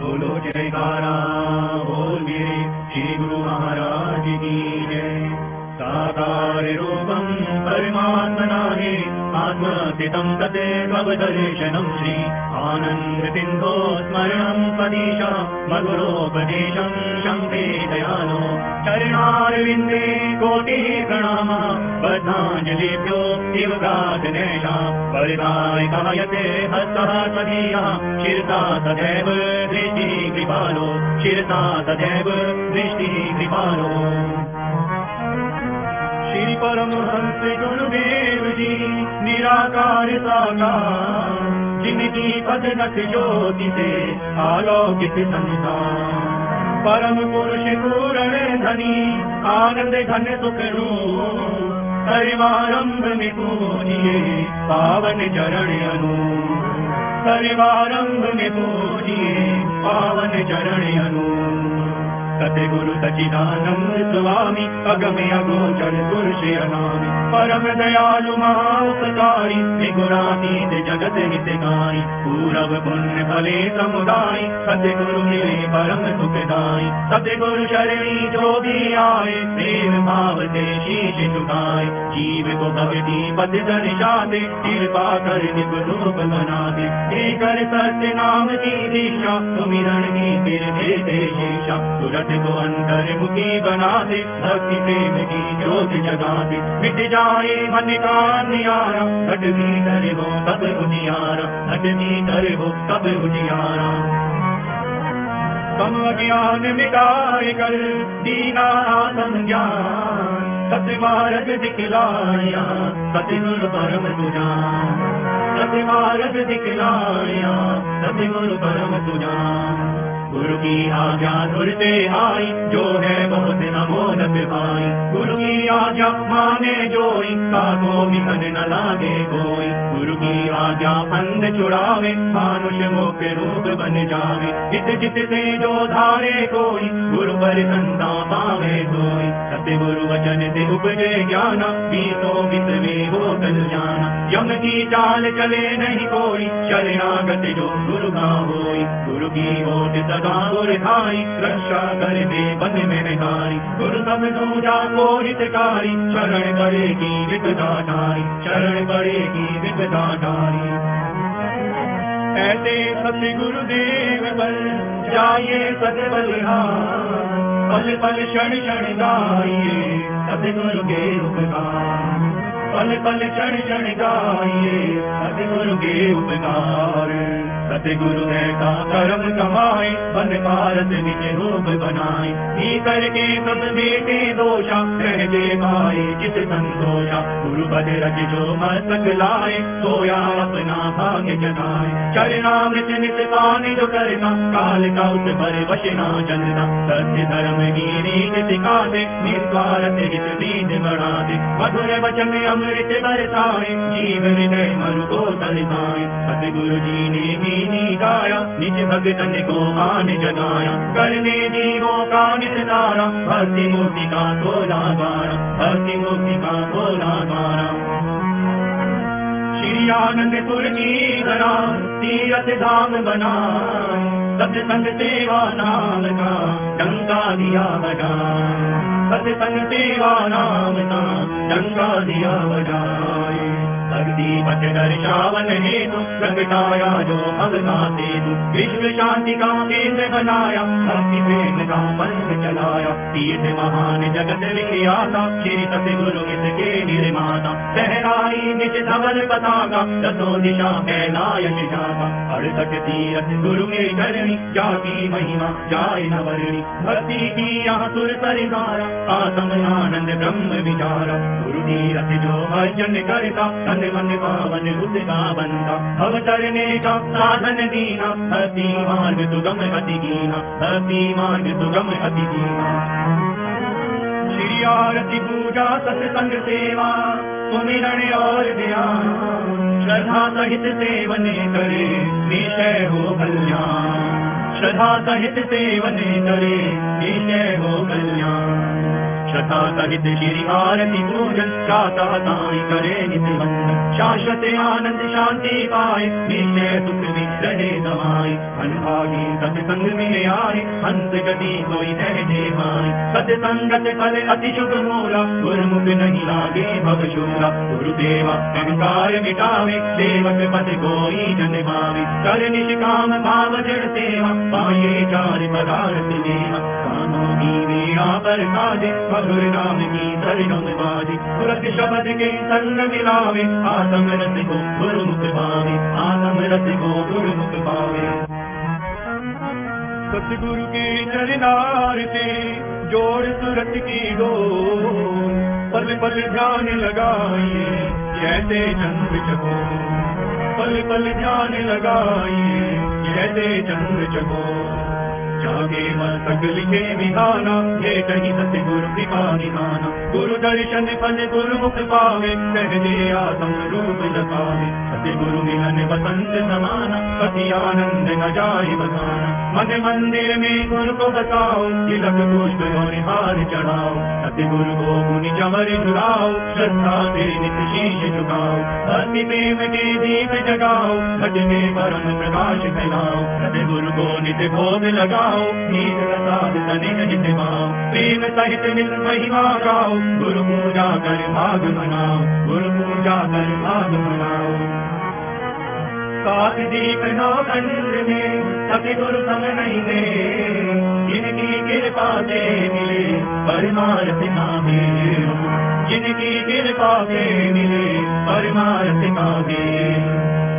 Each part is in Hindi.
बोलो जयकारा बोल मेरे श्री गुरु महाराज की जय। साकार रूपं परमात्मनाहे आत्मस्थितं तदेव दर्शनं श्री आनंद सिंधो स्मरणं पदीशा मधुरोपदेशं शम्भे दयालो चरणारविन्दे कोटि प्रणामः बद्धाञ्जलिभ्यो दिवगाधनेशा वरदाय कायते हस्तः सदीयः शिरसा सदैव दृष्टि कृपालो शिरसा सदैव दृष्टि कृपालो। श्री परमहंस गुरुदेव जी निराकार साकार जिनकी पदनख ज्योति से आलोकित संसार परम पुरुष पूर्ण धनी आनंद घन सुख रूप सर्वारंभ में पूजिए पावन चरण अनु सर्वारंभ में पूजिए पावन चरण अनु। सतगुरु सच्चिदानंद स्वामी अगमे अगोचर पुरुष अनामि परम दयालु महाउपकारी त्रिगुणातीत जगत हितकारी पूरब पुण्य फले समुदाय सतगुरु मिले परम सुखदाई सतगुरु शरणी जो भी आए प्रेम भाव से शीश झुकाए जीव को भक्ति पद दर्शाते कृपा कर निज रूप बनाते कर सत्य नाम की दीक्षा सुमिरन की फिर देते शीशा सूरत को अंतर्मुखी बना दे भक्ति प्रेम की ज्योत जगा दे मिट जाए मन का अंधियारा घट भीतर हो तब उजियारा घट भीतर हो तब उजियारा। कम अज्ञान मिटाए कर दीना संज्ञान सतमार्ग दिखलाया सतगुरु परम तुझान सतमार्ग दिखलाया सतगुरु परम तुझान। गुरु की आज्ञा सुरते आई जो है बहुत नमोदक भाई गुरु की आज्ञा माने जोई काको विघन न लागे कोई गुरु की आज्ञा अंध छुड़ावे मानुष मुख्य रूप बन जावे चित चित से जो धारे कोई गुरु पर संता पावे कोई सतगुरु वचन से उपजे ज्ञान बीतो विसवे हो कल्याण यम की चाल चले नहीं कोई शरणागत जो गुरु का होई गुरु की ओट सदा गुर धारी रक्षा कर दे बन में निहारी गुरु सब दूजा को हितकारी शरण पड़ेगी विपदाधारी शरण पड़ेगी विपदाधारी। ऐसे सत्य गुरुदेव पर जाइए सतबलिहार पल पल क्षण क्षण गाइए सतगुरु के उपकार पल पल क्षण क्षण गाइए सतगुरु के उपकार। सतगुरु ऐसा कर्म कमाए बन भारत निज रूप बनाए भीतर के सब बेटे दोषा रह जे पाए चित संतोषा गुरु पद रच जो मस्तक लाए सोया अपना भाग्य जगाए चरणामृत नित पान जो करता काल का उस पर वश ना चलता सत्य धर्म की रीत सिखाते निस्वार्थ हित बीज बढ़ाते मधुर वचन अमृत बरसाए जीव हृदय मरु को तलसाए। सतगुरु जी ने भी गाया निज भगतन को मान जगाया करने जीवों का निस्तारा भक्ति मुक्ति का तोला गारा भक्ति मुक्ति का तोला गारा। श्री आनंदपुर की धरा तीरथ धाम बना सत्संग सेवा नाम का डंका दिया बजा सत्संग सेवा नाम का डंका दिया बजाए भक्ति पथ दर्शावन हेतु प्रगटाया जो भगता सेतु विश्व शांति का केंद्र बनाया भक्ति प्रेम का पंथ चलाया तीर्थ महान जगत विख्याता श्री सतगुरु इसके निर्माता सहराई निज धवल पताका दसों दिशा फैलायश जाता 68 तीर्थ गुरु के करनी जाकी महिमा जाय न वर्णी भक्ति की यहाँ सुर परिवारा आत्म आनंद ब्रह्म विचारा गुरु तीर्थ जो भजन करता मन पावन उसका बनता भव तरने का साधन दीना भक्ति मार्ग सुगम अति कीना भक्ति मार्ग सुगम अति कीना। श्री आरती पूजा सत्संग सेवा सुमिरन और ध्यान श्रद्धा सहित सेवन करे निश्चय हो कल्याण श्रद्धा सहित सेवन करे निश्चय हो कल्याण। श्रद्धा सहित श्री आरती पूजन प्रातः साई करे नित वंदन शाश्वत आनंद शांति पाए निश्चय सुख में रहे समाये अनभागी सत्संग में आए हंस गति कोई सहजे माए सत्संगत फल अति शुभ मूला गुरुमुख नहीं लागे भव शूला गुरुदेवा अहंकार मिटावे सेवक पद कोई जन भावे कर निष्काम भाव जड़ सेवा पाए चार पदार्थ देवा कानों की वीणा पर साजे मधुर नाम की सरगम बाजे तुरंत शब्द के संग मिलावे आत्म रस को गुरुमुख पावे आत्म रस को गुरुमुख पावे सतगुरु के चरणार से जोड़ सूरत की डोर पल पल ध्यान लगाइए जैसे चंद्र चकोर पल पल ध्यान लगाइए जैसे चंद्र चकोर जागे मस्तक लिखे विधाना ये कहीं सतगुरु कृपा निधाना गुरु दर्शन फल गुरुमुख पावे सहजे आत्म रूप लगावे सतगुरु मिलन बसंत समाना अति आनंद न जाए बताना मन मंदिर में गुरु को बताओ तिलक पुष्प और हार चढ़ाओ सतगुरु को मुनि चवर झुलाओ श्रद्धा से नित शीश झुकाओ भक्ति प्रेम के दीप जगाओ घट में परम प्रकाश फैलाओ सतगुरु को नित भोग लगाओ नीत प्रसाद तने हित पाओ प्रेम सहित मिल महिमा गाओ गुरु पूजा कर भाग मनाओ गुरु पूजा कर भाग मनाओ सात दीप नौ खंड में सतगुरु संग नहीं दे जिनकी कृपा से मिले परमार्थ कामे जिनकी कृपा से मिले परमार्थ कामे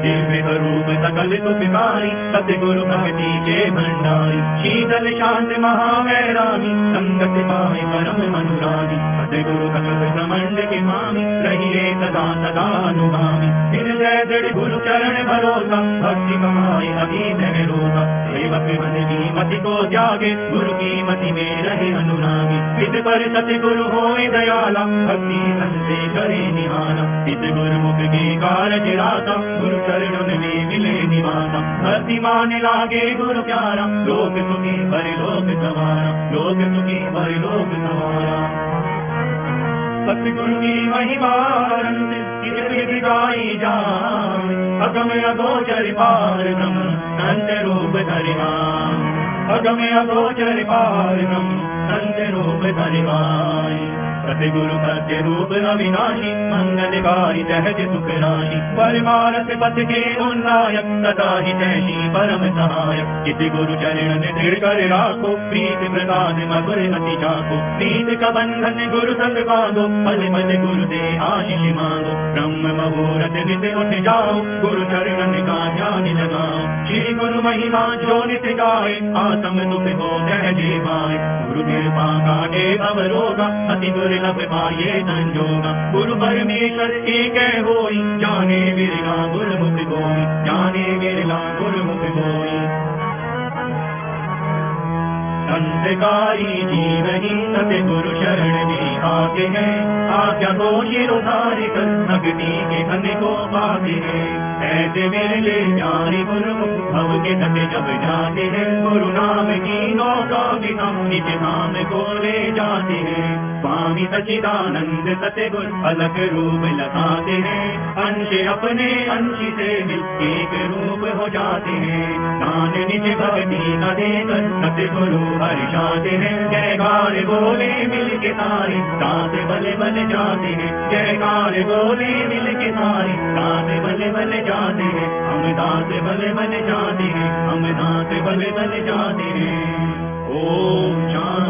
दिव्य स्वरूप सकल सुखकारी सतगुरु भक्ति के भंडारी शीतल शांत महावैरागी संगत पाए परम अनुरागी सतगुरु सकल ब्रह्मांड के मामी रहिए सदा सदा अनुगामी हृदय दृढ़ गुरु चरण भरोसा भक्ति कमाए अभी रोगा सेवक मन की मति को त्यागे गुरु की मति में रहे अनुरागी पित पर सतगुरु होए दयाला भक्ति मन से करे निहाना पित गुरु मुख के कारज राता गुरु चरणों में मिले निवासा भक्ति मान लागे गुरु प्यारा लोक सुखी परिलोक सवारा लोक सुखी परिलोक सवारा सतगुरु की महिमा किसी गाई जाए अगम अगोचर पार ब्रह्म संत रूप धरिवान अगम अगोचर पार ब्रह्म संत रूप धरिवान सतगुरु सत्य रूप अविनाशी मंगलकारी सहज सुख राशि परमारथ पथ के उन्नायक सदा ही तैसी परम सहायक चित गुरु चरण में दृढ़ कर राखो प्रीत प्रसाद मधुर अति चाको प्रीत का बंधन गुरु संग बांधो पल पल गुरु दे आशीष मांगो ब्रह्म मुहूर्त नित उठ जाओ गुरु चरण का ध्यान लगाओ श्री गुरु महिमा जो नित गाए आत्म दुख को सहजे पाए गुरु कृपा काटे अवरोगा अति दुर्लभ पाए संजोगा गुरु परमेश्वर एक होई जाने विरला गुरुमुख गोई जाने विरला गुरुमुख गोई संस्कारी जीवनी सतगुरु शरण में आते हैं आज्ञा को शिरोधार कर भक्ति के धन को पाते हैं ऐसे मेरे प्यारे गुरुमुख भव के तट जब जाते हैं गुरु नाम की नौका भी हम निज नाम को ले जाते हैं स्वामी सच्चिदानंद सतगुरु अलग रूप लगाते हैं अंश अपने अंश से मिल एक रूप हो जाते हैं दान निज भक्ति का देकर सतगुरु हर्षाते हैं जयकार बोले मिल के सारे दास बल बल जाते हैं जयकार बोले मिल के सारे दास बल बल जाते हैं हम दास बल बल जाते हैं हम दास बल बल जाते हैं ओम शांति।